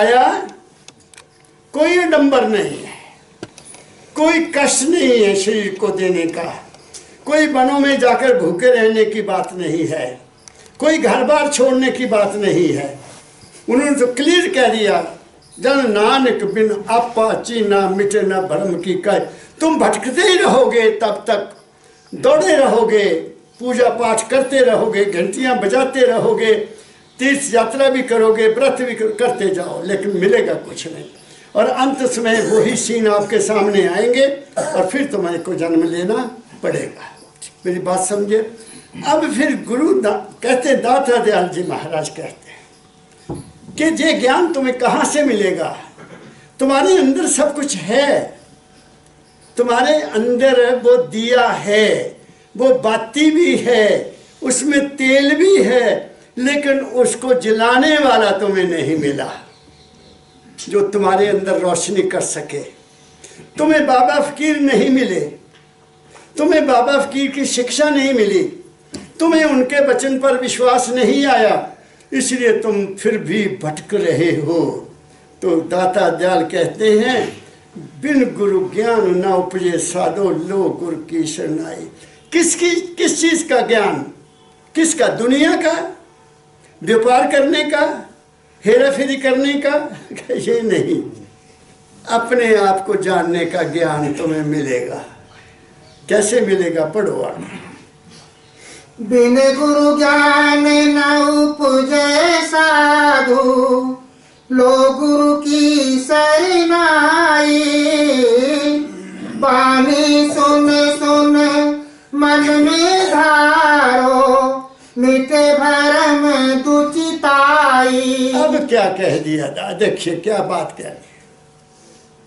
आया कोई आडंबर नहीं है, कोई कष्ट नहीं है शरीर को देने का, कोई वनों में जाकर भूखे रहने की बात नहीं है, कोई घर बार छोड़ने की बात नहीं है। उन्होंने तो क्लियर कह दिया, जन नानक बिन आपा चीना मिटे न भरम की कह। तुम भटकते ही रहोगे, तब तक दौड़े रहोगे, पूजा पाठ करते रहोगे, घंटियां बजाते रहोगे, तीर्थ यात्रा भी करोगे, व्रत भी करते जाओ, लेकिन मिलेगा कुछ नहीं। और अंत समय वही सीन आपके सामने आएंगे और फिर तुम्हें को जन्म लेना पड़ेगा। मेरी बात समझे। अब फिर गुरु कहते, दाता दयाल जी महाराज कहते हैं कि ये ज्ञान तुम्हें कहाँ से मिलेगा? तुम्हारे अंदर सब कुछ है, तुम्हारे अंदर वो दिया है, वो बाती भी है, उसमें तेल भी है, लेकिन उसको जलाने वाला तुम्हें नहीं मिला जो तुम्हारे अंदर रोशनी कर सके। तुम्हें बाबा फकीर नहीं मिले, तुम्हें बाबा फकीर की शिक्षा नहीं मिली, तुम्हें उनके वचन पर विश्वास नहीं आया, इसलिए तुम फिर भी भटक रहे हो। तो दाता दयाल कहते हैं, बिन गुरु ज्ञान न उपजे साधो, लो गुरु की शरणाई। किस चीज का ज्ञान? किसका? दुनिया का, व्यापार करने का, हेरा फेरी करने का? ये नहीं, अपने आप को जानने का ज्ञान तुम्हें मिलेगा। कैसे मिलेगा? पढ़ो आगे। बिन गुरु ज्ञान न उपजे साधु, लो गुरु की शरणाई। वाणी सुन सुन मन में धारो, मिटे भरम दुचिताई। अब क्या कह दिया? देखिए क्या बात कह दी।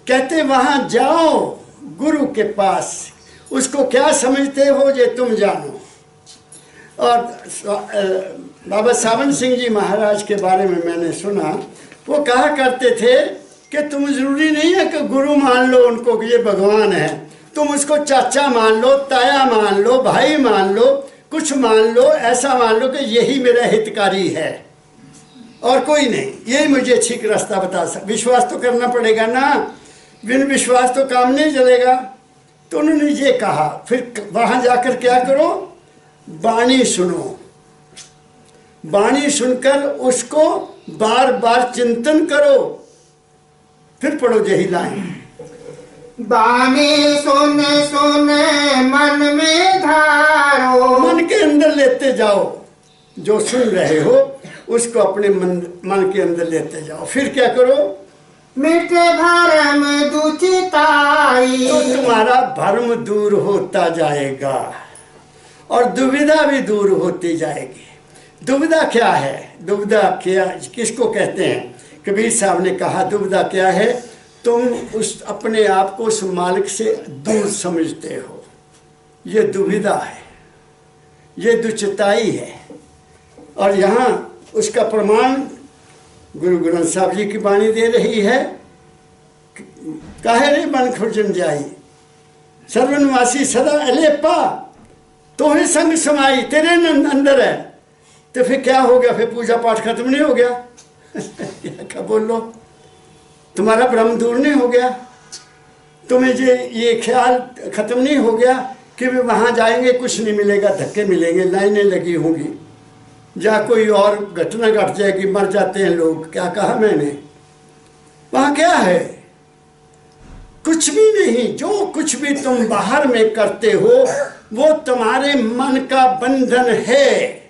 कहते वहां जाओ गुरु के पास, उसको क्या समझते हो ये तुम जानो। और बाबा सावन सिंह जी महाराज के बारे में मैंने सुना, वो कहा करते थे कि तुम जरूरी नहीं है कि गुरु मान लो उनको कि ये भगवान है, तुम उसको चाचा मान लो, ताया मान लो, भाई मान लो, कुछ मान लो, ऐसा मान लो कि यही मेरा हितकारी है और कोई नहीं, यही मुझे ठीक रास्ता बता सकता। विश्वास तो करना पड़ेगा ना, बिन विश्वास तो काम नहीं चलेगा। तो उन्होंने ये कहा। फिर वहां जाकर क्या करो? वाणी सुनो, वाणी सुनकर उसको बार बार चिंतन करो। फिर पढ़ो यही लाइन। वाणी सुन सुन मन में धारो, मन के अंदर लेते जाओ, जो सुन रहे हो उसको अपने मन के अंदर लेते जाओ। फिर क्या करो? मिटे भरम दुचिताई। तो तुम्हारा भरम दूर होता जाएगा और दुविधा भी दूर होती जाएगी। दुविधा क्या है? दुविधा क्या किसको कहते हैं? कबीर साहब ने कहा, दुविधा क्या है? तुम उस अपने आप को उस मालिक से दूर समझते हो, ये दुविधा है, ये दुचिताई है। और यहाँ उसका प्रमाण गुरु ग्रंथ साहब जी की वाणी दे रही है। काहे रे मन खुर्जन जाई, सर्वनिवासी सदा अलेपा, तोहे संग समाई, तेरे अंदर है। तो फिर क्या हो गया? फिर पूजा पाठ खत्म नहीं हो गया? क्या बोल लो, तुम्हारा भ्रम दूर नहीं हो गया? तुम्हें ये ख्याल खत्म नहीं हो गया कि वे वहाँ जाएंगे कुछ नहीं मिलेगा, धक्के मिलेंगे, लाइनें लगी होंगी, या कोई और घटना घट जाएगी, मर जाते हैं लोग? क्या कहा मैंने? वहाँ क्या है? कुछ भी नहीं। जो कुछ भी तुम बाहर में करते हो वो तुम्हारे मन का बंधन है।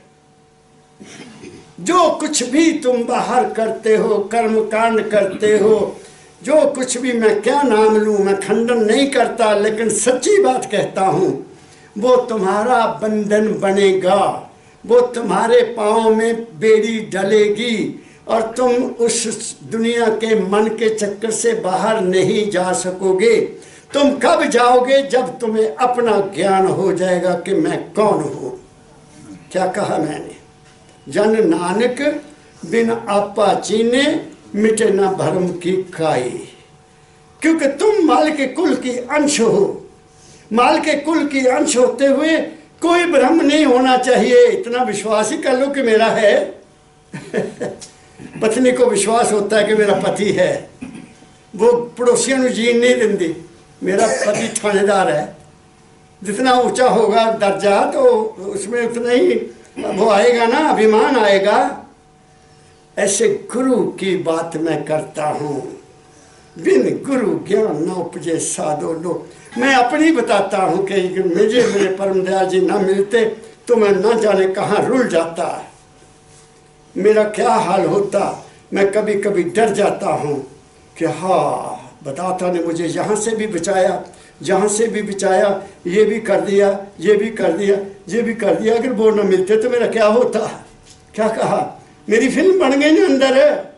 जो कुछ भी तुम बाहर करते हो, कर्म कांड करते हो, जो कुछ भी, मैं क्या नाम लूँ, मैं खंडन नहीं करता, लेकिन सच्ची बात कहता हूँ, वो तुम्हारा बंधन बनेगा, वो तुम्हारे पाँव में बेड़ी डलेगी और तुम उस दुनिया के मन के चक्कर से बाहर नहीं जा सकोगे। तुम कब जाओगे? जब तुम्हें अपना ज्ञान हो जाएगा कि मैं कौन हूँ। क्या कहा मैंने? जन नानक बिन आपा चीने, मिटे न भरम की काई। क्योंकि तुम माल के कुल की अंश हो, माल के कुल की अंश होते हुए कोई भ्रम नहीं होना चाहिए। इतना विश्वास ही कर लो कि मेरा है। पत्नी को विश्वास होता है कि मेरा पति है, वो पड़ोसियों को जीन नहीं देती। मेरा पति थानेदार है, जितना ऊंचा होगा दर्जा तो उसमें उतना ही वो आएगा ना, अभिमान आएगा। ऐसे गुरु की बात मैं करता हूँ, बिन गुरु ज्ञान न उपजे साधो लो। मैं अपनी बताता हूँ कि मुझे मेरे परम दयाल जी ना मिलते तो मैं ना जाने कहाँ रुल जाता, मेरा क्या हाल होता। मैं कभी कभी डर जाता हूँ कि हाँ, बताता ने मुझे यहाँ से भी बचाया, जहाँ से भी बचाया, ये भी कर दिया, ये भी कर दिया, ये भी कर दिया। अगर वो न मिलते तो मेरा क्या होता। क्या कहा, मेरी फिल्म बन गई ना अंदर है,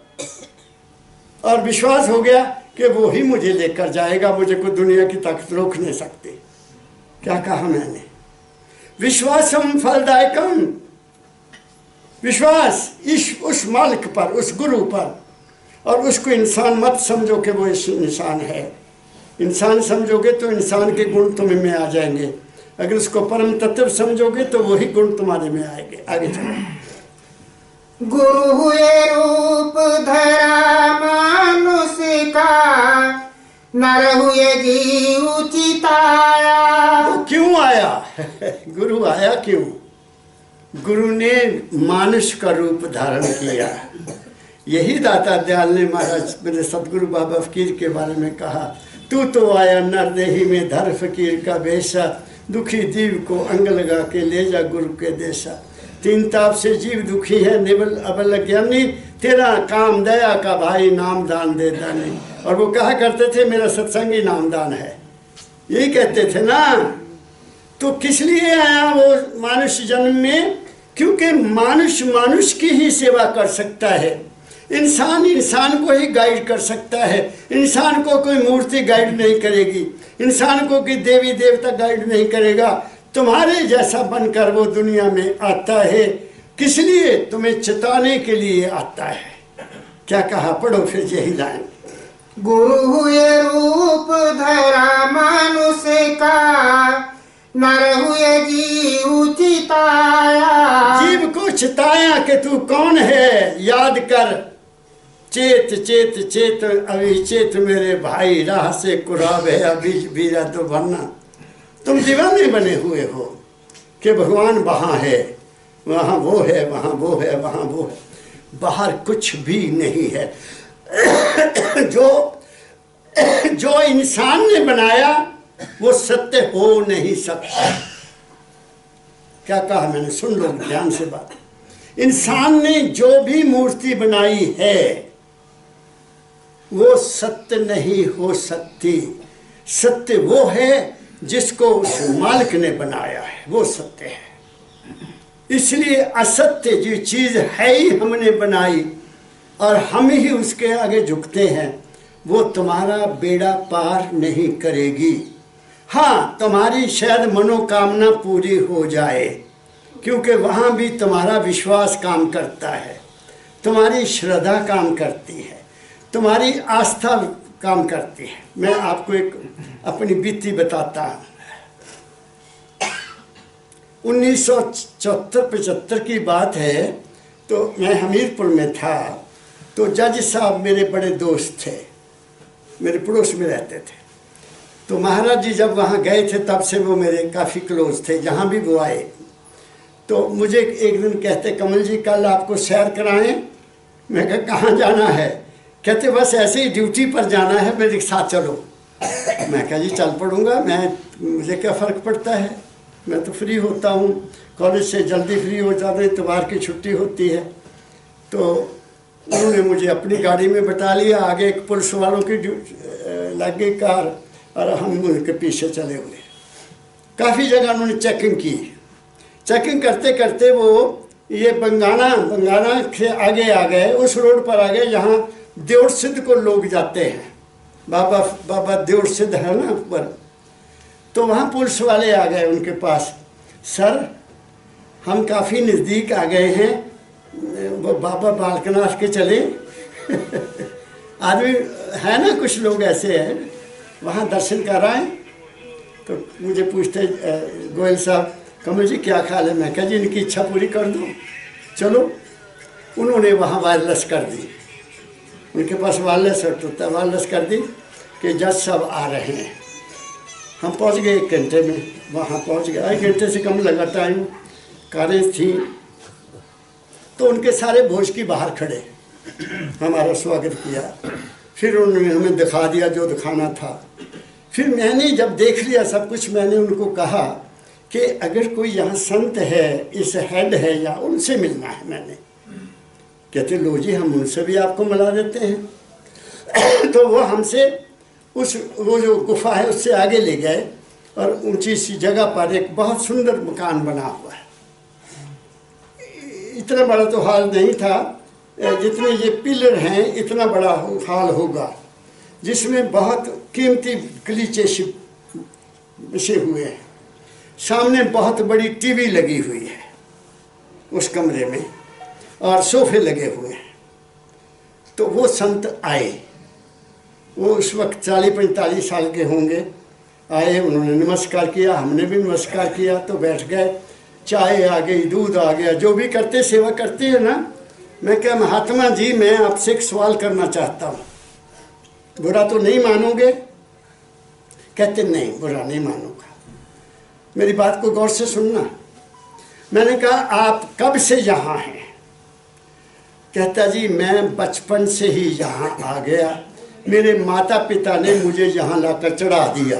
और विश्वास हो गया कि वो ही मुझे लेकर जाएगा, मुझे कोई दुनिया की ताकत रोक नहीं सकती। क्या कहा मैंने, विश्वासम फलदायकम। विश्वास उस मालिक पर, उस गुरु पर, और उसको इंसान मत समझो कि वो इंसान है। इंसान समझोगे तो इंसान के गुण तुम्हें में आ जाएंगे, अगर उसको परम तत्व समझोगे तो वही गुण तुम्हारे में आएंगे। आगे चलो। गुरु हुए रूप धरा मानुष का, नर हुए जीव चिताया। वो क्यों आया गुरु आया क्यों? गुरु ने मानुष का रूप धारण किया। यही दाता दयाल ने महाराज मेरे सतगुरु बाबा फकीर के बारे में कहा, तू तो आया नरदेही में धर फकीर का बेशा, दुखी जीव को अंग लगा के ले जा गुरु के देशा। तीन ताप से जीव दुखी है निबल अबल ज्ञानी, तेरा काम दया का भाई नाम दान दे दानी। और वो कहा करते थे मेरा सत्संगी नामदान है, यही कहते थे ना। तो किस लिए आया वो मानुष जन्म में? क्योंकि मानुष की ही सेवा कर सकता है, इंसान को ही गाइड कर सकता है। इंसान को कोई मूर्ति गाइड नहीं करेगी, इंसान को कोई देवी देवता गाइड नहीं करेगा। तुम्हारे जैसा बनकर वो दुनिया में आता है, किस लिए? तुम्हें चिताने के लिए आता है। क्या कहा, पढ़ो फिर यही लाइन। गुरु हुए रूप धरा मानुष का, नर हुए जीव चिताया। जीव को चिताया कि तू कौन है, याद कर। चेत चेत चेत अविचेत मेरे भाई, राह से कुराब है अभी बीरा तो बनना। तुम दीवाने बने हुए हो कि भगवान वहाँ है, वहाँ वो है, वहाँ वो है, वहाँ वो है। बाहर कुछ भी नहीं है। जो इंसान ने बनाया वो सत्य हो नहीं सकता। क्या कहा मैंने, सुन लो ध्यान से बात। इंसान ने जो भी मूर्ति बनाई है वो सत्य नहीं हो सकती। सत्य वो है जिसको उस मालिक ने बनाया है, वो सत्य है। इसलिए असत्य जो चीज है ही हमने बनाई और हम ही उसके आगे झुकते हैं, वो तुम्हारा बेड़ा पार नहीं करेगी। हाँ, तुम्हारी शायद मनोकामना पूरी हो जाए, क्योंकि वहाँ भी तुम्हारा विश्वास काम करता है, तुम्हारी श्रद्धा काम करती है, तुम्हारी आस्था काम करती है। मैं आपको एक अपनी बीती बताता हूँ। 1974-75 की बात है, तो मैं हमीरपुर में था। तो जज साहब मेरे बड़े दोस्त थे, मेरे पड़ोस में रहते थे। तो महाराज जी जब वहाँ गए थे तब से वो मेरे काफ़ी क्लोज थे, जहाँ भी वो आए। तो मुझे एक दिन कहते, कमल जी कल आपको सैर कराएं। मैं कहा कहाँ जाना है? कहते बस ऐसे ही ड्यूटी पर जाना है, मेरे साथ चलो। मैं कहा जी चल पड़ूँगा, मुझे क्या फ़र्क पड़ता है, मैं तो फ्री होता हूँ, कॉलेज से जल्दी फ्री हो जाता है, इतवार की छुट्टी होती है। तो उन्होंने मुझे अपनी गाड़ी में बैठा लिया, आगे एक पुलिस वालों की लग गई कार और हम उनके पीछे चले हुए। काफ़ी जगह उन्होंने चेकिंग की। चेकिंग करते करते वो ये बंगाना से आगे आ गए, उस रोड पर आ गए जहाँ देवड़ सिद्ध को लोग जाते हैं। बाबा देवड़ सिद्ध है ना ऊपर। तो वहाँ पुलिस वाले आ गए उनके पास, सर हम काफ़ी नज़दीक आ गए हैं, वो बाबा बालकनाथ के चले। आदमी है ना, कुछ लोग ऐसे हैं, वहाँ दर्शन कर आए। तो मुझे पूछते गोयल साहब, कमल जी क्या ख्याल है? मैं कहा जी इनकी इच्छा पूरी कर दो, चलो। उन्होंने वहाँ वायरलेस कर दी, उनके पास वायरलेस होता, वायरलेस कर दी कि जज साहब आ रहे हैं। हम पहुँच गए 1 घंटे में, वहाँ पहुँच गए। 1 घंटे से कम लगा टाइम, कारें थी। तो उनके सारे भोज की बाहर खड़े हमारा स्वागत किया। फिर उन्होंने हमें दिखा दिया जो दिखाना था। फिर मैंने जब देख लिया सब कुछ, मैंने उनको कहा कि अगर कोई यहाँ संत है, इस हेड है, या उनसे मिलना है। मैंने कहते लो जी, हम उनसे भी आपको मिला देते हैं। तो वो हमसे वो जो गुफा है उससे आगे ले गए और ऊंची सी जगह पर एक बहुत सुंदर मकान बना हुआ है। इतना बड़ा तो हॉल नहीं था, जितने ये पिलर हैं इतना बड़ा हॉल होगा, जिसमें बहुत कीमती गलीचे बिछे हुए हैं। सामने बहुत बड़ी टीवी लगी हुई है उस कमरे में और सोफे लगे हुए हैं। तो वो संत आए, वो उस वक्त 40-45 साल के होंगे। आए, उन्होंने नमस्कार किया, हमने भी नमस्कार किया। तो बैठ गए, चाय आ गई, दूध आ गया, जो भी करते सेवा करते हैं ना। मैं क्या महात्मा जी, मैं आपसे एक सवाल करना चाहता हूँ, बुरा तो नहीं मानोगे? कहते नहीं, बुरा नहीं मानूंगा, मेरी बात को गौर से सुनना। मैंने कहा आप कब से यहाँ हैं? कहता जी मैं बचपन से ही यहाँ आ गया, मेरे माता पिता ने मुझे यहाँ लाकर चढ़ा दिया।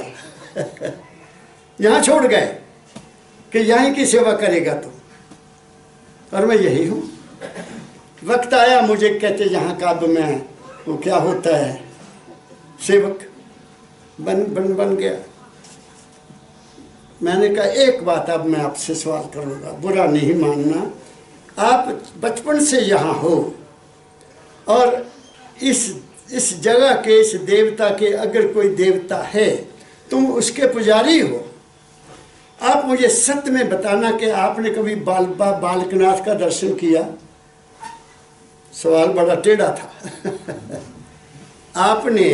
यहाँ छोड़ गए कि यहीं की सेवा करेगा तू, और मैं यही हूँ। वक्त आया मुझे कहते यहाँ का अब मैं वो क्या होता है सेवक बन गया। मैंने कहा एक बात अब मैं आपसे सवाल करूँगा, बुरा नहीं मानना। आप बचपन से यहाँ हो और इस जगह के, इस देवता के, अगर कोई देवता है तुम उसके पुजारी हो। आप मुझे सत्य में बताना कि आपने कभी बालकनाथ का दर्शन किया? सवाल बड़ा टेढ़ा था। आपने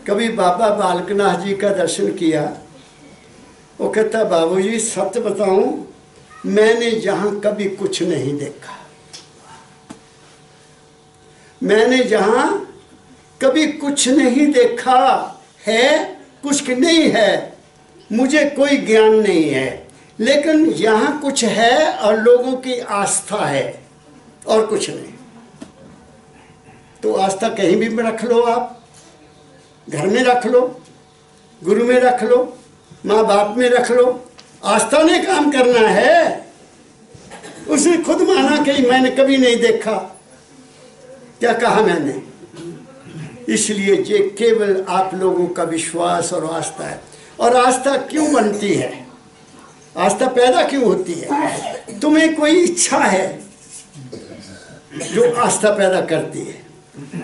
कभी बाबा बालकनाथ जी का दर्शन किया? वो कहता बाबूजी सत्य बताऊं, मैंने यहाँ कभी कुछ नहीं देखा, मैंने यहाँ कभी कुछ नहीं देखा है, कुछ नहीं है, मुझे कोई ज्ञान नहीं है, लेकिन यहाँ कुछ है और लोगों की आस्था है और कुछ नहीं। तो आस्था कहीं भी रख लो, आप घर में रख लो, गुरु में रख लो, माँ बाप में रख लो, आस्था ने काम करना है। उसने खुद माना कि मैंने कभी नहीं देखा। क्या कहा मैंने? इसलिए ये केवल आप लोगों का विश्वास और आस्था है। और आस्था क्यों बनती है, आस्था पैदा क्यों होती है? तुम्हें कोई इच्छा है जो आस्था पैदा करती है।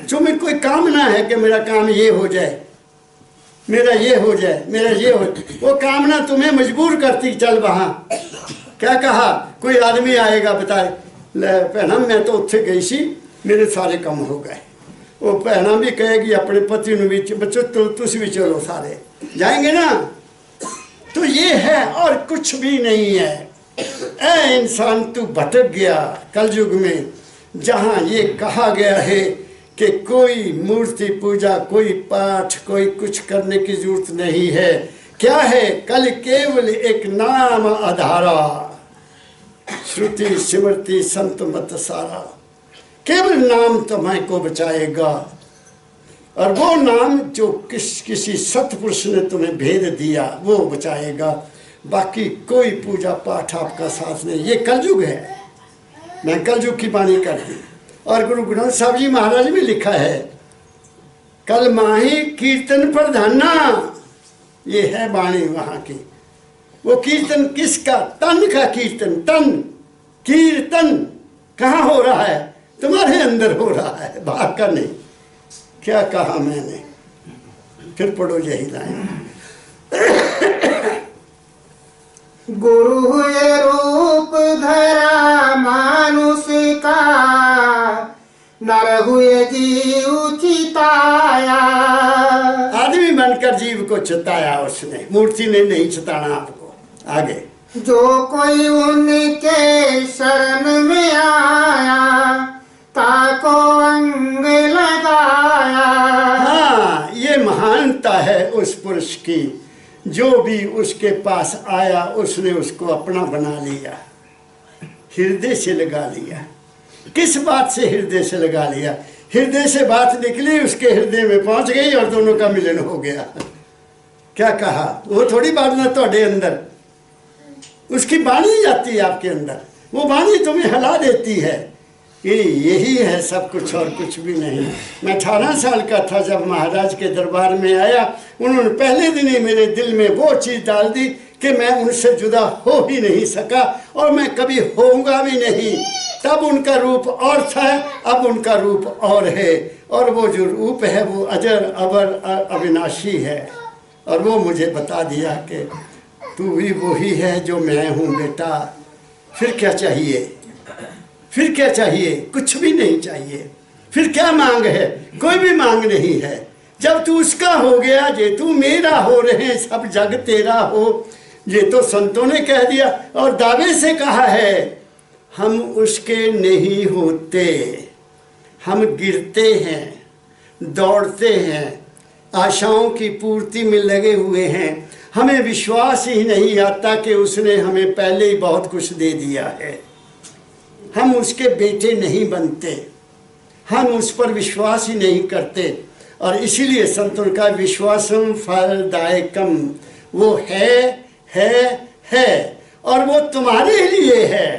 तुम्हें कोई कामना है कि मेरा काम ये हो जाए, मेरा ये हो जाए, मेरा ये हो जाए। वो कामना तुम्हें मजबूर करती, चल वहाँ। क्या कहा? कोई आदमी आएगा बताए, भैना मैं तो उत्थे गई सी, मेरे सारे काम हो गए। वो भैना भी कहेगी अपने पति ने भी, बच्चों तुम भी चलो, सारे जाएंगे ना। तो ये है और कुछ भी नहीं है। ऐ इंसान तू भटक गया कलयुग में, जहाँ ये कहा गया है कि कोई मूर्ति पूजा, कोई पाठ, कोई कुछ करने की जरूरत नहीं है। क्या है? कल केवल एक नाम आधारा, श्रुति स्मृति संत मत सारा। केवल नाम तुम्हें को बचाएगा, और वो नाम जो किसी सतपुरुष ने तुम्हें भेद दिया वो बचाएगा। बाकी कोई पूजा पाठ आपका साथ नहीं। ये कलयुग है, मैं कलयुग की बाणी कर दी। और गुरु ग्रंथ साहब जी महाराज में लिखा है, कल माही कीर्तन प्रधाना, ये है बाणी वहाँ की। वो कीर्तन किसका? तन का कीर्तन। तन कीर्तन कहाँ हो रहा है? तुम्हारे अंदर हो रहा है, बाहर का नहीं। क्या कहा मैंने? फिर पढ़ो यही लाइन। गुरु हुए रूप धरा मानुष का, नर हुए जीव चिताया। आदमी बनकर जीव को चिताया उसने, मूर्ति ने नहीं चिताना आपको। आगे, जो कोई उनके शरण में आया, ताको अंग लगाया। हाँ, ये महानता है उस पुरुष की, जो भी उसके पास आया उसने उसको अपना बना लिया, हृदय से लगा लिया। किस बात से हृदय से लगा लिया? हृदय से बात निकली, उसके हृदय में पहुंच गई और दोनों का मिलन हो गया। क्या कहा? वो थोड़ी बात ना थोड़े अंदर, उसकी वाणी जाती है आपके अंदर, वो वाणी तुम्हें हिला देती है कि यही है सब कुछ और कुछ भी नहीं। मैं 18 साल का था जब महाराज के दरबार में आया, उन्होंने पहले दिन ही मेरे दिल में वो चीज़ डाल दी कि मैं उनसे जुदा हो ही नहीं सका और मैं कभी होऊंगा भी नहीं। तब उनका रूप और था, अब उनका रूप और है, और वो जो रूप है वो अजर अबर अविनाशी है। और वो मुझे बता दिया कि तू भी वही है जो मैं हूँ बेटा। फिर क्या चाहिए? फिर क्या चाहिए? कुछ भी नहीं चाहिए। फिर क्या मांग है? कोई भी मांग नहीं है। जब तू उसका हो गया, ये तू मेरा हो रहे, सब जग तेरा हो, ये तो संतों ने कह दिया और दावे से कहा है। हम उसके नहीं होते, हम गिरते हैं, दौड़ते हैं, आशाओं की पूर्ति में लगे हुए हैं। हमें विश्वास ही नहीं आता कि उसने हमें पहले ही बहुत कुछ दे दिया है। हम उसके बेटे नहीं बनते, हम उस पर विश्वास ही नहीं करते। और इसीलिए संतों का विश्वासम फलदायकम, वो है और वो तुम्हारे लिए है।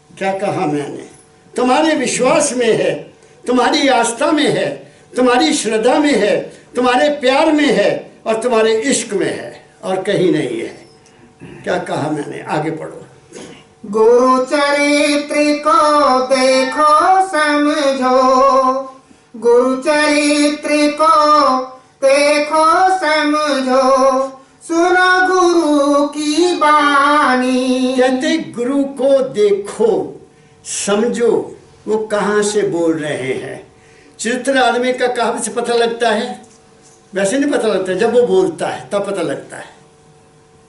क्या कहा मैंने? तुम्हारे विश्वास में है, तुम्हारी आस्था में है, तुम्हारी श्रद्धा में है, तुम्हारे प्यार में है और तुम्हारे इश्क में है, और कहीं नहीं है। क्या कहा मैंने? आगे पढ़ो। गुरु चरित्र को देखो समझो, गुरु चरित्र को देखो समझो, सुनो गुरु की बानी। कहते गुरु को देखो समझो, वो कहाँ से बोल रहे हैं। चरित्र आदमी का कहाँ से पता लगता है? वैसे नहीं पता लगता, जब वो बोलता है तब पता लगता है।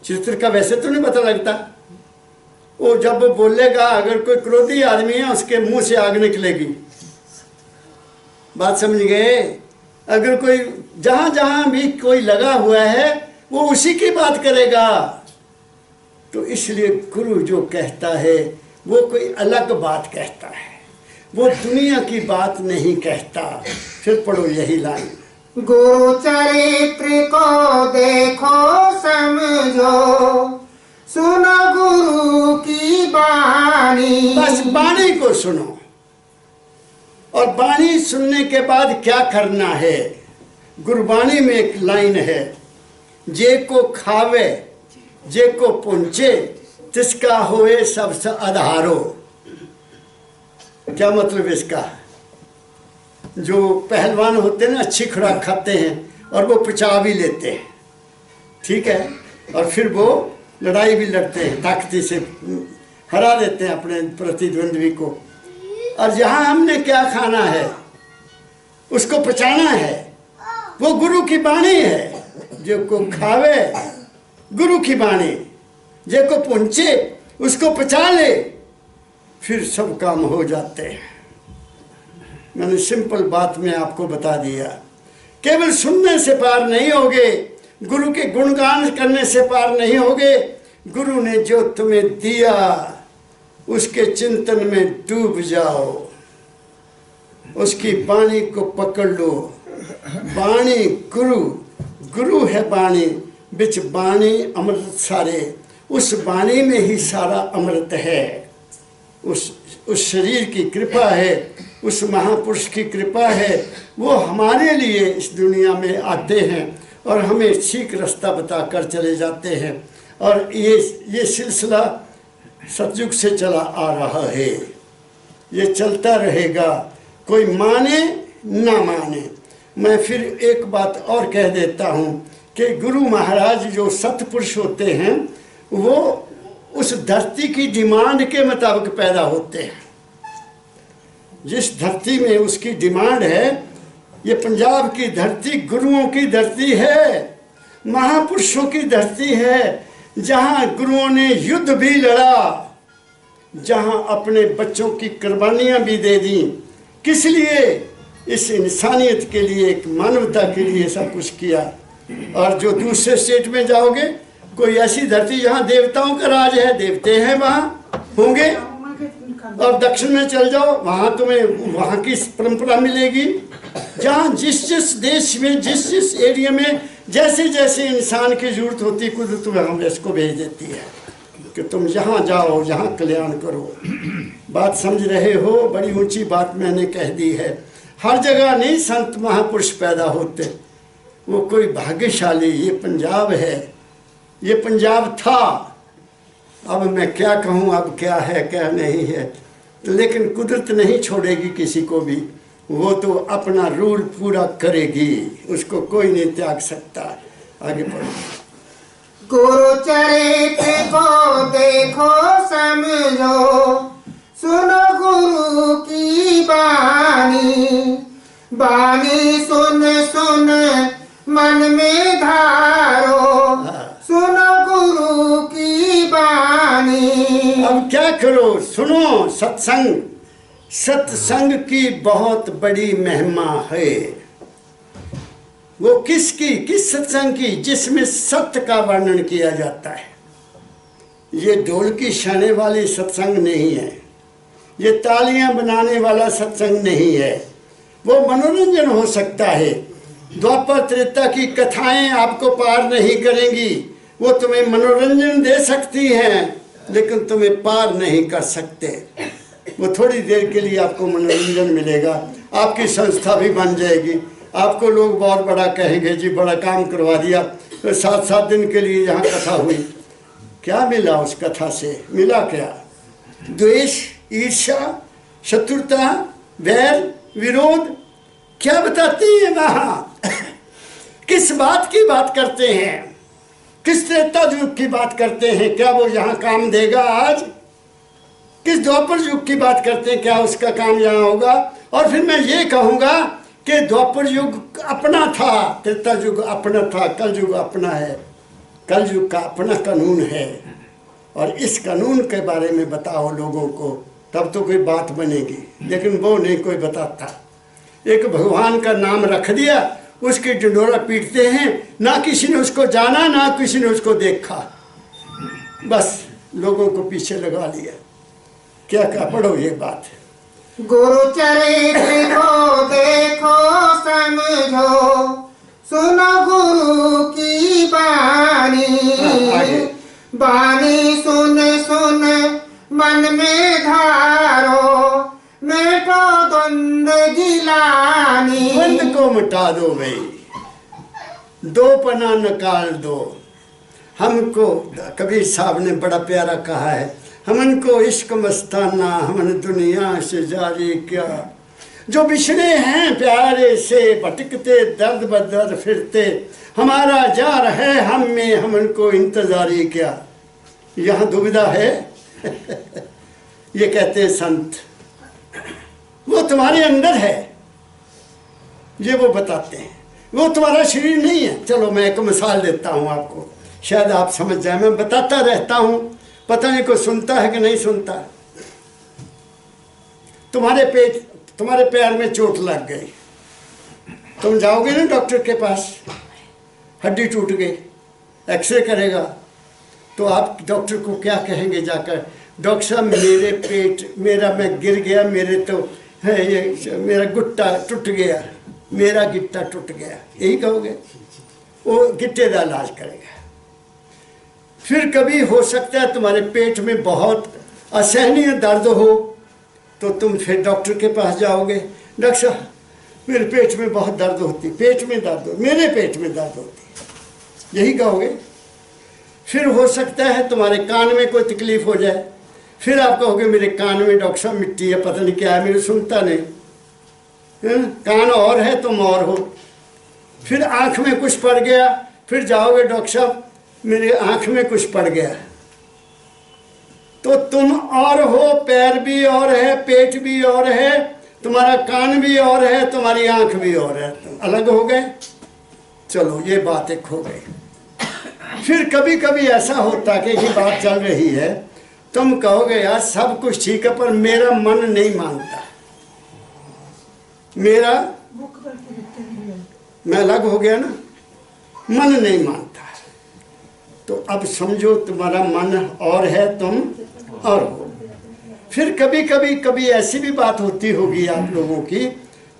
चरित्र का वैसे तो नहीं पता लगता। वो जब वो बोलेगा, अगर कोई क्रोधी आदमी है उसके मुंह से आग निकलेगी। बात समझ गए? अगर कोई जहां जहां भी कोई लगा हुआ है वो उसी की बात करेगा। तो इसलिए गुरु जो कहता है वो कोई अलग बात कहता है, वो दुनिया की बात नहीं कहता। फिर पढ़ो यही लाइन। गुरु चरित्र को देखो समझो, सुनो गुरु की बानी। बस बाणी को सुनो, और बाणी सुनने के बाद क्या करना है? गुरबाणी में एक लाइन है, जे को खावे जे को पुंचे तिसका होए सबसे आधारो। क्या मतलब इसका? जो पहलवान होते हैं ना, अच्छी खुराक खाते हैं और वो पचा भी लेते हैं, ठीक है, और फिर वो लड़ाई भी लड़ते हैं, ताकती से हरा देते हैं अपने प्रतिद्वंद्वी को। और जहाँ हमने क्या खाना है उसको पचाना है, वो गुरु की बाणी है। जो को खावे गुरु की बाणी, जे को पुंचे उसको पचा ले, फिर सब काम हो जाते हैं। मैंने सिंपल बात में आपको बता दिया। केवल सुनने से पार नहीं होगे, गुरु के गुणगान करने से पार नहीं होगे। गुरु ने जो तुम्हें दिया उसके चिंतन में डूब जाओ, उसकी बाणी को पकड़ लो। बाणी गुरु, गुरु है बाणी, बिच बाणी अमृत सारे। उस बाणी में ही सारा अमृत है। उस शरीर की कृपा है, उस महापुरुष की कृपा है। वो हमारे लिए इस दुनिया में आते हैं और हमें ठीक रास्ता बताकर चले जाते हैं। और ये सिलसिला सतयुग से चला आ रहा है, ये चलता रहेगा, कोई माने ना माने। मैं फिर एक बात और कह देता हूँ कि गुरु महाराज जो सतपुरुष होते हैं वो उस धरती की डिमांड के मुताबिक पैदा होते हैं। जिस धरती में उसकी डिमांड है, ये पंजाब की धरती गुरुओं की धरती है, महापुरुषों की धरती है, जहाँ गुरुओं ने युद्ध भी लड़ा, जहां अपने बच्चों की कुर्बानियां भी दे दी। किस लिए? इस इंसानियत के लिए, एक मानवता के लिए सब कुछ किया। और जो दूसरे स्टेट में जाओगे, कोई ऐसी धरती जहां देवताओं का राज है, देवते हैं वहां होंगे, और दक्षिण में चल जाओ, वहां तुम्हें वहां की परंपरा मिलेगी। जहां जिस जिस देश में, जिस जिस एरिया में जैसे जैसे इंसान की जरूरत होती, कुदरत तुम्हें हम इसको भेज देती है कि तुम जहाँ जाओ, जहाँ कल्याण करो। बात समझ रहे हो? बड़ी ऊंची बात मैंने कह दी है। हर जगह नहीं संत महापुरुष पैदा होते, वो कोई भाग्यशाली। ये पंजाब है, ये पंजाब था। अब मैं क्या कहूँ, अब क्या है क्या नहीं है, लेकिन कुदरत नहीं छोड़ेगी किसी को भी। वो तो अपना रूल पूरा करेगी, उसको कोई नहीं त्याग सकता। आगे बढ़ो। गुरु चरित्र को देखो समझो, सुनो गुरु की बानी। बानी सुन सुन मन में धारो, सुनो गुरु की बानी। अब क्या करो? सुनो सत्संग। सत्संग की बहुत बड़ी महिमा है। वो किसकी? किस सत्संग की? जिसमें सत्य का वर्णन किया जाता है। ये ढोल की छाने वाली सत्संग नहीं है, ये तालियां बनाने वाला सत्संग नहीं है। वो मनोरंजन हो सकता है। द्वापर त्रेता की कथाएं आपको पार नहीं करेंगी। वो तुम्हें मनोरंजन दे सकती हैं, लेकिन तुम्हें पार नहीं कर सकते। वो थोड़ी देर के लिए आपको मनोरंजन मिलेगा, आपकी संस्था भी बन जाएगी, आपको लोग बहुत बड़ा कहेंगे, जी बड़ा काम करवा दिया। तो 7-7 दिन के लिए यहाँ कथा हुई, क्या मिला उस कथा से? मिला क्या? द्वेष, ईर्ष्या, शत्रुता, वैर, विरोध, क्या बताती है वहाँ? किस बात की बात करते हैं? किस त्रेता युग की बात करते हैं? क्या वो यहाँ काम देगा आज? किस द्वापर युग की बात करते हैं? क्या उसका काम यहाँ होगा? और फिर मैं ये कहूँगा कि द्वापर युग अपना था, त्रेता युग अपना था, कल युग अपना है। कल युग का अपना कानून है, और इस कानून के बारे में बताओ लोगों को, तब तो कोई बात बनेगी। लेकिन वो नहीं कोई बताता। एक भगवान का नाम रख दिया, उसकी ढिंढोरा पीटते हैं, ना किसी ने उसको जाना, ना किसी ने उसको देखा, बस लोगों को पीछे लगा लिया। क्या पढ़ो ये बात। गुरु चरित्र को देखो समझो, सुनो गुरु की बानी। बानी सुन सुन मन में धारो, मिटो द्वंद गिलानी। द्वंद को मिटा दो भाई, दो पना निकाल दो। हमको कबीर साहब ने बड़ा प्यारा कहा है, हमन को इश्क मस्ताना, हमन दुनिया से जारी क्या। जो बिछड़े हैं प्यारे से, भटकते दर्द बदर फिरते, हमारा जार है हम में, हमन को इंतजारी क्या। यहाँ दुविधा है। ये कहते हैं संत, वो तुम्हारे अंदर है, ये वो बताते हैं। वो तुम्हारा शरीर नहीं है। चलो मैं एक मिसाल देता हूँ आपको, शायद आप समझ जाए। मैं बताता रहता हूँ, पता नहीं कोई सुनता है कि नहीं सुनता। तुम्हारे पैर में चोट लग गई, तुम जाओगे ना डॉक्टर के पास, हड्डी टूट गई, एक्सरे करेगा, तो आप डॉक्टर को क्या कहेंगे जाकर? डॉक्टर साहब मेरे पेट, मैं गिर गया, मेरे तो है ये, मेरा गुट्टा टूट गया, मेरा गिट्टा टूट गया, यही कहोगे? वो गिट्टे का इलाज करेगा। फिर कभी हो सकता है तुम्हारे पेट में बहुत असहनीय दर्द हो, तो तुम फिर डॉक्टर के पास जाओगे, डॉक्टर साहब मेरे पेट में बहुत दर्द होती, पेट में दर्द हो, मेरे पेट में दर्द होती, यही कहोगे। फिर हो सकता है तुम्हारे कान में कोई तकलीफ हो जाए, फिर आप कहोगे मेरे कान में डॉक्टर साहब मिट्टी है, पता नहीं क्या है, मेरे सुनता नहीं है? कान और है तुम और हो। फिर आँख में कुछ पड़ गया, फिर जाओगे डॉक्टर साहब मेरे आँख में कुछ पड़ गया। तो तुम और हो, पैर भी और है, पेट भी और है, तुम्हारा कान भी और है, तुम्हारी आँख भी और है, तुम अलग हो गए। चलो ये बात एक हो गई। फिर कभी कभी ऐसा होता कि ये बात चल रही है, तुम कहोगे यार सब कुछ ठीक है पर मेरा मन नहीं मानता, मेरा मैं अलग हो गया ना, मन नहीं मानता। तो अब समझो तुम्हारा मन और है, तुम और हो। फिर कभी ऐसी भी बात होती होगी आप लोगों की,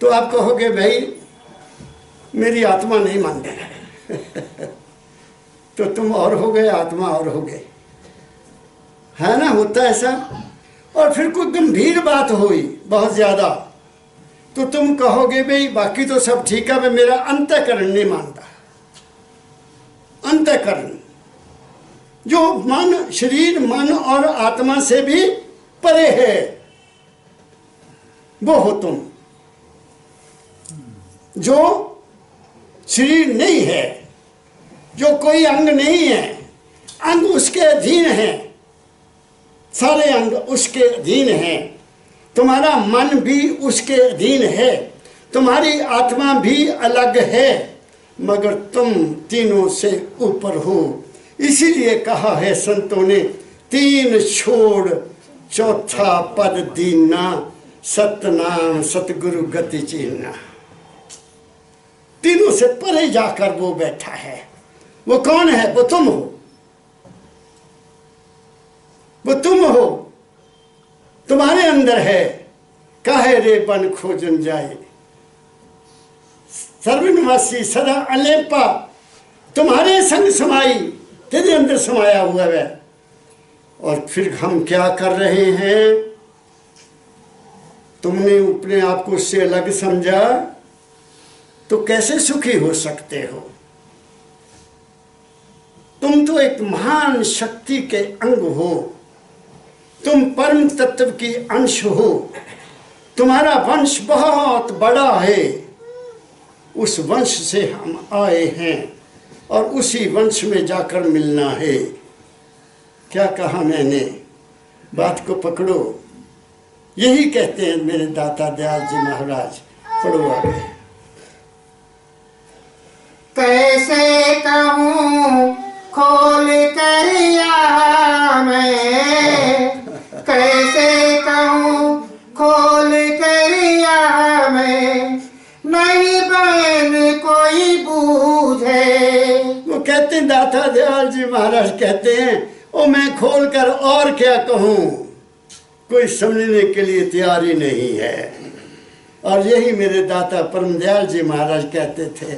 तो आप कहोगे भाई मेरी आत्मा नहीं मान रही तो तुम और हो गए, आत्मा और हो गए, है ना, होता है ऐसा। और फिर कोई गंभीर बात हुई बहुत ज्यादा, तो तुम कहोगे भाई बाकी तो सब ठीक है, मैं मेरा अंतःकरण नहीं मानता। अंतःकरण जो मन, शरीर, मन और आत्मा से भी परे है, वो हो तुम। जो शरीर नहीं है, जो कोई अंग नहीं है, अंग उसके अधीन है, सारे अंग उसके अधीन हैं, तुम्हारा मन भी उसके अधीन है, तुम्हारी आत्मा भी अलग है, मगर तुम तीनों से ऊपर हो। इसीलिए कहा है संतों ने, तीन छोड़ चौथा पद दीना, सतनाम सतगुरु गति चीना। तीनों से परे जाकर वो बैठा है। वो कौन है? वो तुम हो, वो तुम हो, तुम्हारे अंदर है। काहे रे बन खोजन जाए, सर्वनिवासी सदा अलेपा, तुम्हारे संग समाई, तेरे अंदर समाया हुआ है। और फिर हम क्या कर रहे हैं? तुमने अपने आप को उससे अलग समझा, तो कैसे सुखी हो सकते हो? तुम तो एक महान शक्ति के अंग हो, तुम परम तत्व की अंश हो, तुम्हारा वंश बहुत बड़ा है, उस वंश से हम आए हैं और उसी वंश में जाकर मिलना है। क्या कहा मैंने? बात को पकड़ो। यही कहते हैं मेरे दाता दयाल जी महाराज। पढ़ो आगे। कैसे कहूँ खोल कर या मैं, कैसे कहूँ खोल कर या मैं, नहीं बहन कोई बूझे। वो कहते हैं, दाता दयाल जी महाराज कहते हैं, ओ मैं खोल कर और क्या कहूँ, कोई समझने के लिए तैयार ही नहीं है। और यही मेरे दाता परम दयाल जी महाराज कहते थे,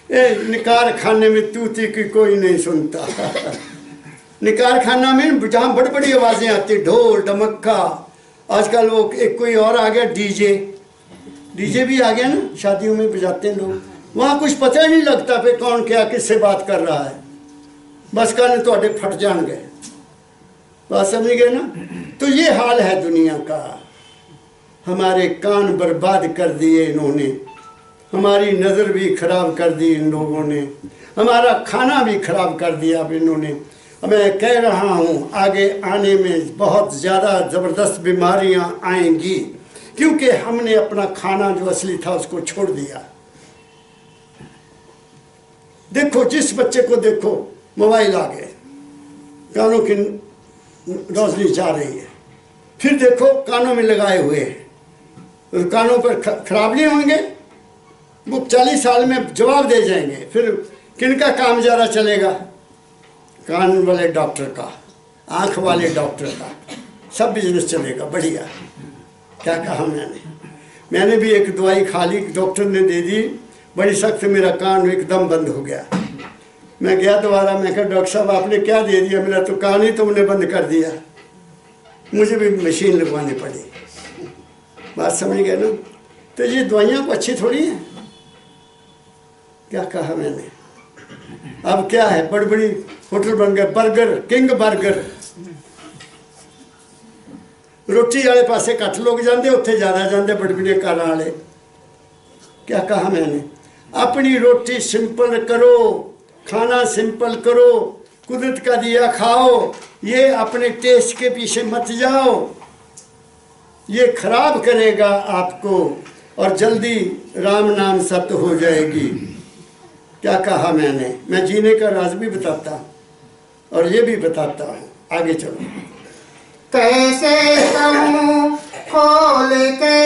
निकार खाने में तूती की कोई नहीं सुनता निकार खाना में जहाँ बड़ी बड़ी आवाजें आती, ढोल ढमक्का, आजकल वो एक कोई और आ गया, डीजे भी आ गया ना, शादियों में बजाते हैं लोग, वहाँ कुछ पता ही नहीं लगता पे कौन क्या किससे बात कर रहा है, बस कान तो फट जान गए। बात समझ गए ना? तो ये हाल है दुनिया का। हमारे कान बर्बाद कर दिए इन्होंने, हमारी नज़र भी खराब कर दी इन लोगों ने, हमारा खाना भी खराब कर दिया अब इन्होंने। मैं कह रहा हूँ आगे आने में बहुत ज़्यादा ज़बरदस्त बीमारियाँ आएंगी, क्योंकि हमने अपना खाना जो असली था उसको छोड़ दिया। देखो जिस बच्चे को देखो मोबाइल आ गए, कानों की रोशनी जा रही है, फिर देखो कानों में लगाए हुए हैं, कानों पर खराब नहीं होंगे, वो 40 साल में जवाब दे जाएंगे। फिर किनका काम ज़्यादा चलेगा? कान वाले डॉक्टर का, आँख वाले डॉक्टर का, सब बिजनेस चलेगा बढ़िया। क्या कहा मैंने भी एक दवाई खा ली, डॉक्टर ने दे दी, बड़ी सख्त, मेरा कान एकदम बंद हो गया। मैं गया दोबारा, मैं कहा डॉक्टर साहब आपने क्या दे दिया? मेरा तो कान ही तुमने बंद कर दिया। मुझे भी मशीन लगवानी पड़ी। बात समझ गए ना? तो ये दवाइयाँ को अच्छी थोड़ी हैं। क्या कहा मैंने? अब क्या है, बड़ी बड़ी होटल बन गए, बर्गर किंग बर्गर, रोटी वाले पासे घट लोग जाते, उत्थे ज़्यादा जाते बड़े बड़े कारा वाले। क्या कहा मैंने? अपनी रोटी सिंपल करो, खाना सिंपल करो, कुदरत का दिया खाओ, ये अपने टेस्ट के पीछे मत जाओ, ये खराब करेगा आपको और जल्दी राम नाम सत्य हो जाएगी। क्या कहा मैंने? मैं जीने का राज भी बताता और ये भी बताता हूँ। आगे चलो। कैसे कहूँ खोल के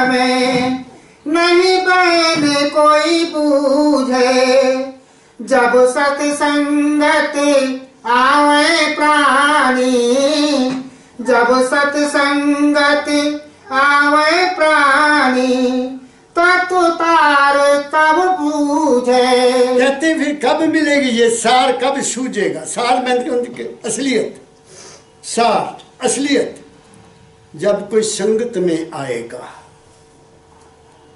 मैं, नहीं बहन कोई बूझे। जब सत्संगत आवे प्राणी, जब सत्संगत आवे प्राणी, तत्व तार कब बूझे। कहते फिर कब मिलेगी ये सार, कब सूझेगा? सार में उनकी असलियत, सार असलियत जब कोई संगत में आएगा।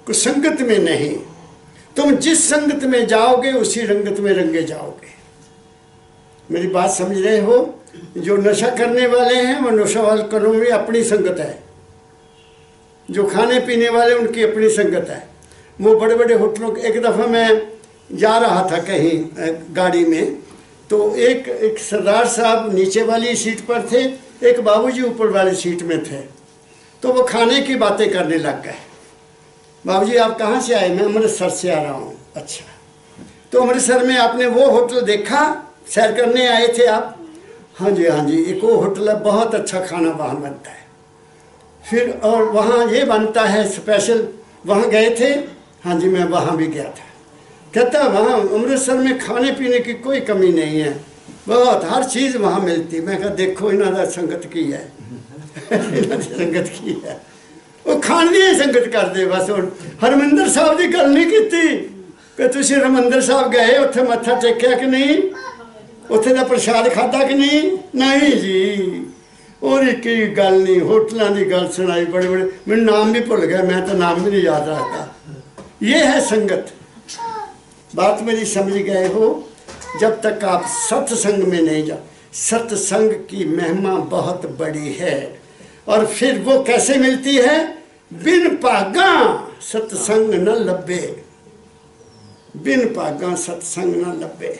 कोई संगत में नहीं, तुम जिस संगत में जाओगे उसी रंगत में रंगे जाओगे। मेरी बात समझ रहे हो? जो नशा करने वाले हैं वो नशा वाले करों में अपनी संगत है, जो खाने पीने वाले उनकी अपनी संगत है। वो बड़े बड़े होटलों, एक दफ़ा मैं जा रहा था कहीं गाड़ी में, तो एक सरदार साहब नीचे वाली सीट पर थे, एक बाबूजी ऊपर वाली सीट में थे। तो वो खाने की बातें करने लग गए। बाबूजी आप कहाँ से आए? मैं अमृतसर से आ रहा हूँ। अच्छा, तो अमृतसर में आपने वो होटल देखा, सैर करने आए थे आप? हाँ जी हाँ जी, एक वो होटल है, बहुत अच्छा खाना वहाँ बनता है। फिर और वहाँ ये बनता है स्पेशल, वहाँ गए थे? हाँ जी मैं वहाँ भी गया था। कहता वहाँ अमृतसर में खाने पीने की कोई कमी नहीं है, बहुत हर चीज़ वहाँ मिलती। मैं कहा देखो इन्होंने संगत की है इन्होंने संगत की है। वो खाने संगत कर दे बस। और हरमंदर साहब की गल नहीं की कि तुम हरमंदर साहब गए उत्थे मत्था टेकिया कि नहीं, उत्थे दा प्रसाद खादा कि नहीं? नहीं जी, और की गल नहीं, होटलों की गल सुनाई बड़े बड़े, मैं नाम भी भुल गया, मैं तो नाम भी नहीं याद रखता। ये है संगत। बात मेरी समझ गए हो? जब तक आप सत्संग में नहीं जा, सत्संग की महिमा बहुत बड़ी है। और फिर वो कैसे मिलती है? बिन भागा सत्संग न लभे, बिन भागा सत्संग न लभे।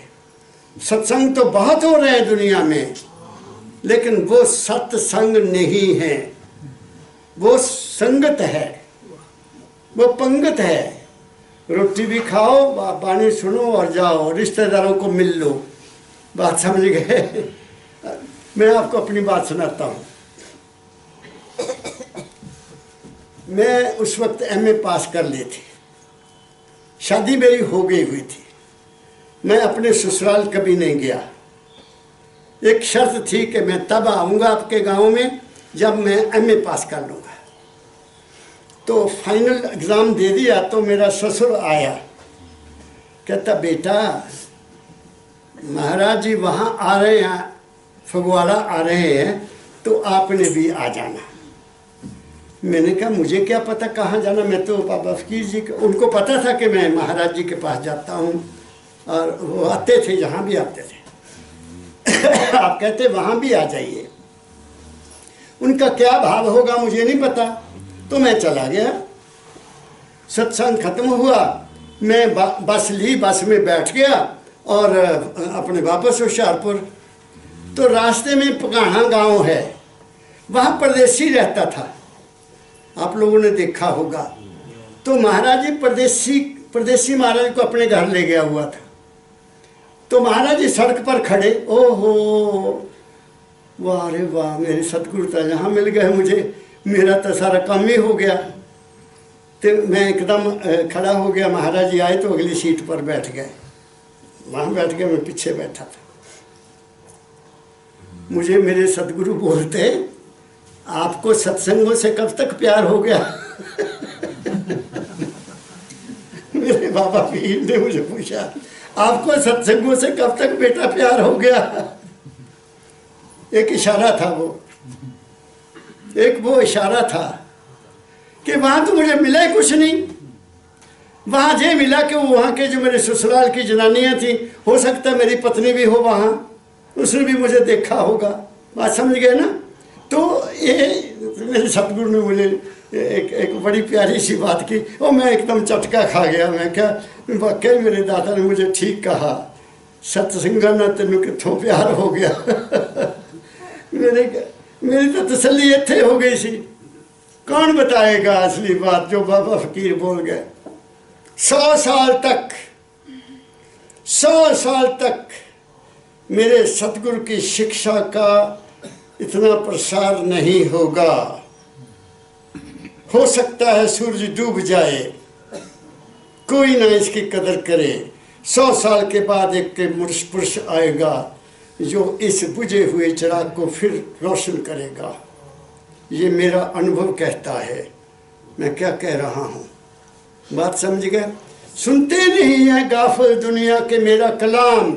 सत्संग तो बहुत हो रहे हैं दुनिया में, लेकिन वो सत्संग नहीं है, वो संगत है, वो पंगत है। रोटी भी खाओ, बाणी सुनो और जाओ, रिश्तेदारों को मिल लो। बात समझ गए? मैं आपको अपनी बात सुनाता हूँ। मैं उस वक्त एमए पास कर ली थी, शादी मेरी हो गई हुई थी। मैं अपने ससुराल कभी नहीं गया। एक शर्त थी कि मैं तब आऊँगा आपके गांव में जब मैं एमए पास कर लूँगा। तो फाइनल एग्ज़ाम दे दिया तो मेरा ससुर आया, कहता बेटा महाराज जी वहाँ आ रहे हैं, फगवाड़ा आ रहे हैं, तो आपने भी आ जाना। मैंने कहा मुझे क्या पता कहाँ जाना, मैं तो बाबा फकीर जी के, उनको पता था कि मैं महाराज जी के पास जाता हूँ और वो आते थे, जहाँ भी आते थे आप कहते वहाँ भी आ जाइए। उनका क्या भाव होगा मुझे नहीं पता, तो मैं चला गया। सत्संग खत्म हुआ, मैं बस ली, बस में बैठ गया और अपने वापस होशियारपुर। तो रास्ते में पगाना गांव है, वहाँ परदेसी रहता था, आप लोगों ने देखा होगा। तो महाराज जी परदेसी महाराज को अपने घर ले गया हुआ था। तो महाराज जी सड़क पर खड़े, ओहो वाह रे वाह, मेरे सतगुरु तो यहाँ मिल गए मुझे, मेरा तो सारा काम ही हो गया। तो मैं एकदम खड़ा हो गया। महाराज जी आए तो अगली सीट पर बैठ गए, वहाँ बैठ गए, मैं पीछे बैठा था। मुझे मेरे सतगुरु बोलते, आपको सत्संगों से कब तक प्यार हो गया मेरे बाबा पीर ने मुझे पूछा, आपको सत्संगों से कब तक बेटा प्यार हो गया? एक इशारा था वो, एक वो इशारा था कि वहाँ तो मुझे मिला ही कुछ नहीं। वहाँ ये मिला कि वो वहाँ के जो मेरे ससुराल की जनानियाँ थी, हो सकता है मेरी पत्नी भी हो वहाँ, उसने भी मुझे देखा होगा। बात समझ गए ना? तो ये मेरे सतगुरु ने मुझे एक बड़ी प्यारी सी बात की, और मैं एकदम चटका खा गया। मैं क्या वाकई मेरे दादा ने मुझे ठीक कहा, सत्संगा ना तेनों कितों प्यार हो गया मेरी तो तसल्ली इत्थे हो गई सी। कौन बताएगा असली बात जो बाबा फकीर बोल गए? 100 साल तक मेरे सतगुरु की शिक्षा का इतना प्रसार नहीं होगा। हो सकता है सूरज डूब जाए, कोई ना इसकी कदर करे। 100 साल के बाद एक के पुरुष आएगा जो इस बुझे हुए चिराग को फिर रोशन करेगा। ये मेरा अनुभव कहता है। मैं क्या कह रहा हूँ, बात समझ गए? सुनते नहीं हैं गाफिल दुनिया के मेरा कलाम,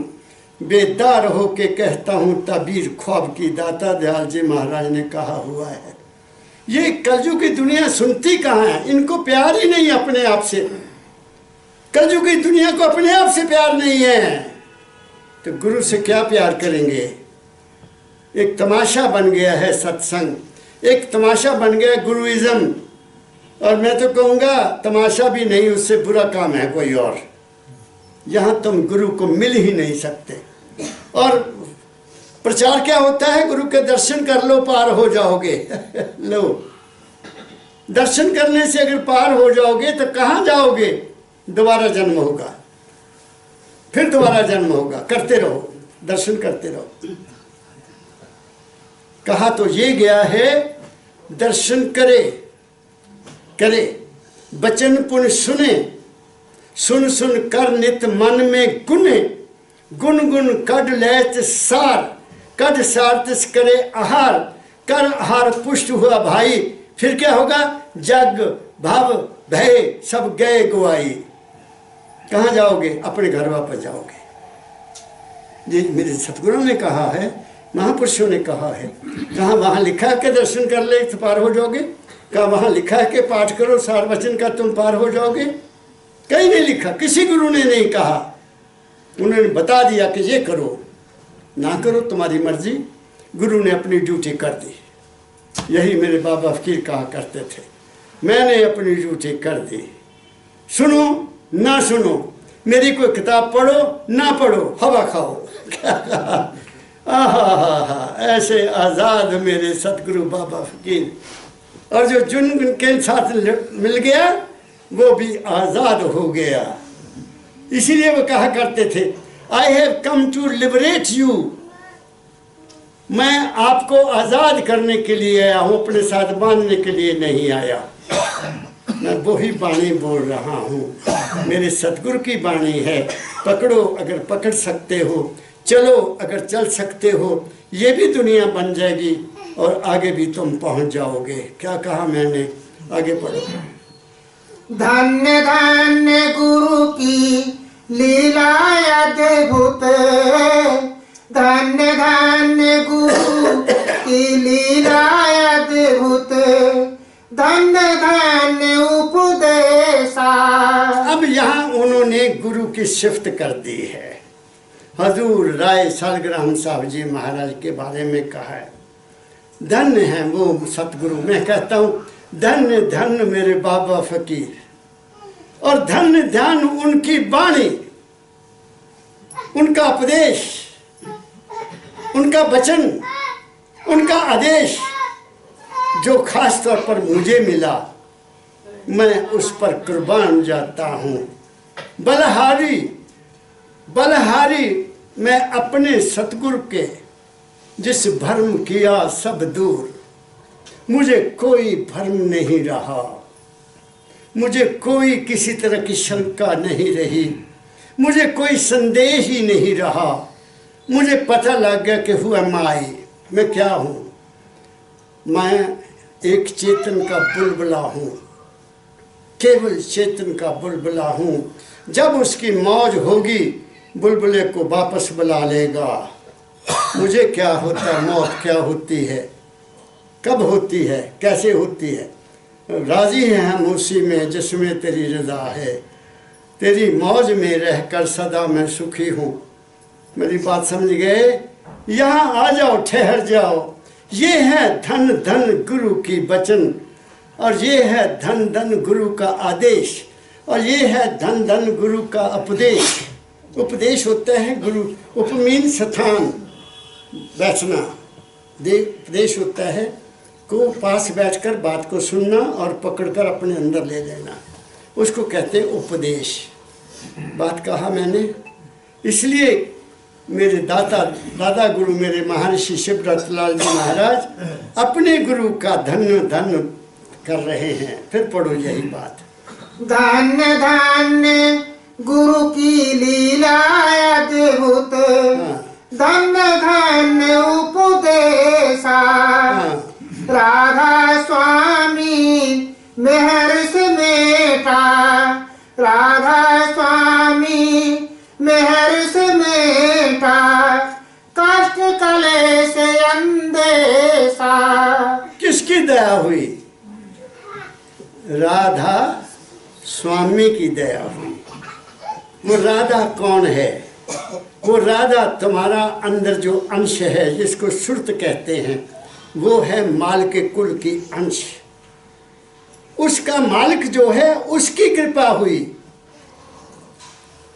बेदार हो के कहता हूँ ताबीर ख्वाब की, दाता दयाल जी महाराज ने कहा हुआ है। ये कलयुग की दुनिया सुनती कहाँ है? इनको प्यार ही नहीं अपने आप से। कलयुग की दुनिया को अपने आप से प्यार नहीं है, तो गुरु से क्या प्यार करेंगे? एक तमाशा बन गया है सत्संग, एक तमाशा बन गया गुरुइज्म। और मैं तो कहूँगा तमाशा भी नहीं, उससे बुरा काम है कोई और। यहाँ तुम गुरु को मिल ही नहीं सकते। और प्रचार क्या होता है? गुरु के दर्शन कर लो पार हो जाओगे। लो, दर्शन करने से अगर पार हो जाओगे तो कहाँ जाओगे? दोबारा जन्म होगा, फिर दोबारा जन्म होगा। करते रहो, दर्शन करते रहो। कहा तो ये गया है, दर्शन करे करे, बचन पुन सुने, सुन सुन कर नित मन में गुने, गुन गुन कड लैत सार, कड सार तिस करे आहार, कर आहार पुष्ट हुआ भाई। फिर क्या होगा? जग भव भय सब गए गुआई। कहाँ जाओगे? अपने घर वापस जाओगे। ये मेरे सतगुरु ने कहा है, महापुरुषों ने कहा है। कहाँ वहाँ लिखा है कि दर्शन कर ले तो पार हो जाओगे? कहाँ वहाँ लिखा है कि पाठ करो सार वचन का तुम पार हो जाओगे? कहीं नहीं लिखा, किसी गुरु ने नहीं कहा। उन्होंने बता दिया कि ये करो, ना करो तुम्हारी मर्जी। गुरु ने अपनी ड्यूटी कर दी। यही मेरे बाबा फकीर कहा करते थे, मैंने अपनी ड्यूटी कर दी। सुनो ना सुनो, मेरी कोई किताब पढ़ो ना पढ़ो, हवा खाओ। क्या कहा? आहा, ऐसे आज़ाद मेरे सतगुरु बाबा फकीर। और जो जुन के साथ मिल गया वो भी आज़ाद हो गया। इसीलिए वो कहा करते थे, I have come to liberate you. मैं आपको आज़ाद करने के लिए आया हूँ, अपने साथ बांधने के लिए नहीं आया। मैं वही बाणी बोल रहा हूँ, मेरे सतगुरु की बाणी है। पकड़ो अगर पकड़ सकते हो, चलो अगर चल सकते हो, ये भी दुनिया बन जाएगी और आगे भी तुम पहुँच जाओगे। क्या कहा मैंने? आगे पढ़ो। धन्य धन्य गुरु की लीला अद्भुत, धन्य धन्य गुरु की लीला अद्भुत, धन्य धन्य उपदेशा। अब यहाँ उन्होंने गुरु की शिफ्ट कर दी है। हजूर राय सालग्राम साहब जी महाराज के बारे में कहा है, धन्य है वो सतगुरु। मैं कहता हूँ धन्य धन्य मेरे बाबा फकीर, और धन्य ध्यान उनकी वाणी, उनका उपदेश, उनका वचन, उनका आदेश जो खास तौर पर मुझे मिला, मैं उस पर कुर्बान जाता हूँ। बलहारी बलहारी मैं अपने सतगुरु के, जिस भ्रम किया सब दूर। मुझे कोई भ्रम नहीं रहा, मुझे कोई किसी तरह की शंका नहीं रही, मुझे कोई संदेह ही नहीं रहा। मुझे पता लग गया कि हुआ माई, मैं क्या हूँ? मैं एक चेतन का बुलबुला हूँ, केवल चेतन का बुलबुला हूँ। जब उसकी मौज होगी बुलबुले को वापस बुला लेगा। मुझे क्या होता है? मौत क्या होती है? कब होती है? कैसे होती है? राजी हैं हम उसी में जिसमें तेरी रज़ा है। तेरी मौज में रहकर सदा मैं सुखी हूँ। मेरी बात समझ गए? यहाँ आ जाओ, ठहर जाओ। ये है धन धन गुरु की वचन, और ये है धन धन गुरु का आदेश, और ये है धन धन गुरु का उपदेश। उपदेश होता है गुरु, उपमीन स्थान बैठना। उपदेश होता है को पास बैठकर बात को सुनना और पकड़कर अपने अंदर ले लेना, उसको कहते हैं उपदेश। बात कहा मैंने। इसलिए मेरे दादा गुरु मेरे महर्षि शिवव्रत लाल जी महाराज अपने गुरु का धन्य धन्य कर रहे हैं। फिर पढ़ो यही बात। धन्य धन्य गुरु की लीला अद्भुत, धन्य धन्य उपदेशा, राधा स्वामी मेहर से मेटा, राधा स्वामी मेहर से मेटा, कष्ट कलेश अंदेशा। किसकी दया हुई? राधा स्वामी की दया हुई। वो राधा कौन है? वो राधा तुम्हारा अंदर जो अंश है जिसको श्रुत कहते हैं, वो है माल के कुल की अंश। उसका मालिक जो है उसकी कृपा हुई।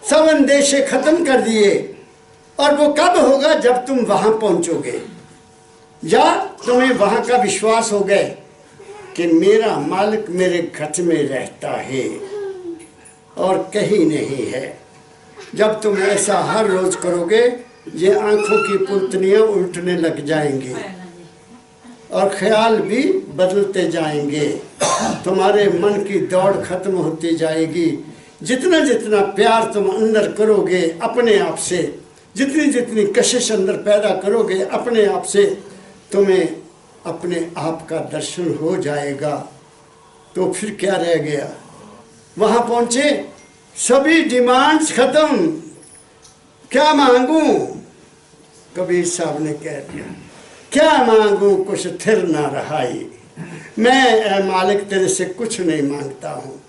सब अंदेशे खत्म कर दिए। और वो कब होगा? जब तुम वहां पहुंचोगे या तुम्हें वहां का विश्वास हो गए कि मेरा मालिक मेरे घर में रहता है और कहीं नहीं है। जब तुम ऐसा हर रोज करोगे, ये आंखों की पुतलियां उल्टने लग जाएंगी और ख्याल भी बदलते जाएंगे। तुम्हारे मन की दौड़ खत्म होती जाएगी। जितना जितना प्यार तुम अंदर करोगे अपने आप से, जितनी जितनी कशिश अंदर पैदा करोगे अपने आप से, तुम्हें अपने आप का दर्शन हो जाएगा। तो फिर क्या रह गया? वहां पहुंचे, सभी डिमांड्स खत्म। क्या मांगूं? कबीर साहब ने कह दिया, क्या मांगूं कुछ थिर ना रहाई। मैं ए मालिक तेरे से कुछ नहीं मांगता हूँ।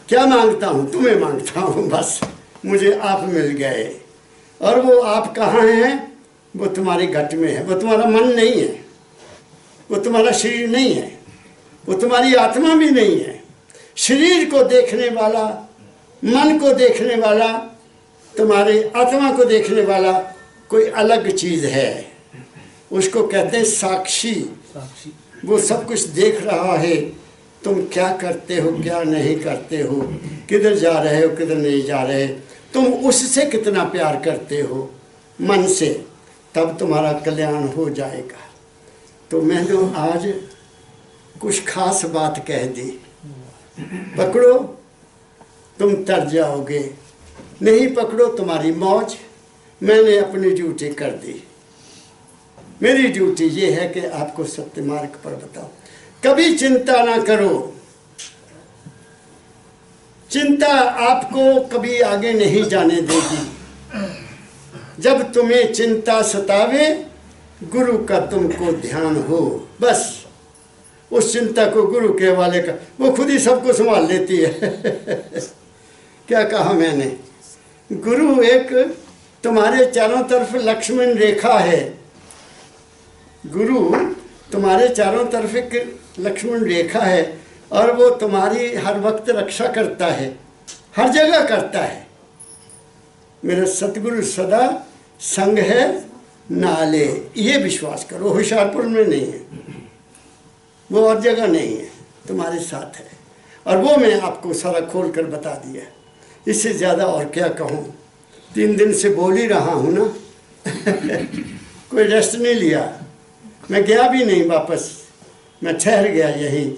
क्या मांगता हूँ? तुम्हें मांगता हूँ। बस मुझे आप मिल गए। और वो आप कहाँ हैं? वो तुम्हारे घट में है। वो तुम्हारा मन नहीं है, वो तुम्हारा शरीर नहीं है, वो तुम्हारी आत्मा भी नहीं है। शरीर को देखने वाला, मन को देखने वाला, तुम्हारे आत्मा को देखने वाला कोई अलग चीज़ है। उसको कहते हैं साक्षी। वो सब कुछ देख रहा है, तुम क्या करते हो क्या नहीं करते हो, किधर जा रहे हो किधर नहीं जा रहे, तुम उससे कितना प्यार करते हो मन से, तब तुम्हारा कल्याण हो जाएगा। तो मैंने आज कुछ खास बात कह दी। पकड़ो तुम तर जाओगे, नहीं पकड़ो तुम्हारी मौज। मैंने अपनी ड्यूटी कर दी। मेरी ड्यूटी ये है कि आपको सत्य मार्ग पर बताओ। कभी चिंता ना करो। चिंता आपको कभी आगे नहीं जाने देगी। जब तुम्हें चिंता सतावे, गुरु का तुमको ध्यान हो, बस उस चिंता को गुरु के हवाले का, वो खुद ही सबको संभाल लेती है। क्या कहा मैंने? गुरु एक तुम्हारे चारों तरफ लक्ष्मण रेखा है। गुरु तुम्हारे चारों तरफ एक लक्ष्मण रेखा है और वो तुम्हारी हर वक्त रक्षा करता है, हर जगह करता है। मेरा सतगुरु सदा संग है नाले, ये विश्वास करो। होशियारपुर में नहीं है वो, और जगह नहीं है, तुम्हारे साथ है। और वो मैं आपको सारा खोल कर बता दिया। इससे ज़्यादा और क्या कहूँ? 3 दिन से बोल ही रहा हूँ ना। कोई रेस्ट नहीं लिया, मैं गया भी नहीं वापस। मैं ठहर गया यहीं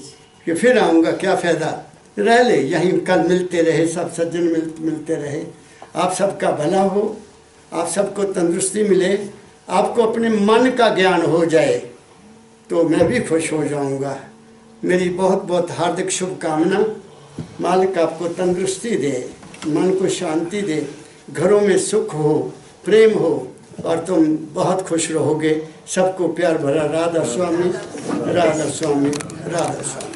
कि फिर आऊँगा, क्या फ़ायदा, रह ले यहीं। कल मिलते रहे सब सज्जन, मिलते रहे। आप सबका भला हो, आप सबको तंदुरुस्ती मिले, आपको अपने मन का ज्ञान हो जाए तो मैं भी खुश हो जाऊंगा। मेरी बहुत बहुत हार्दिक शुभकामना। मालिक आपको तंदुरुस्ती दे, मन को शांति दे, घरों में सुख हो, प्रेम हो और तुम बहुत खुश रहोगे। सबको प्यार भरा राधा स्वामी, राधा स्वामी, राधा स्वामी।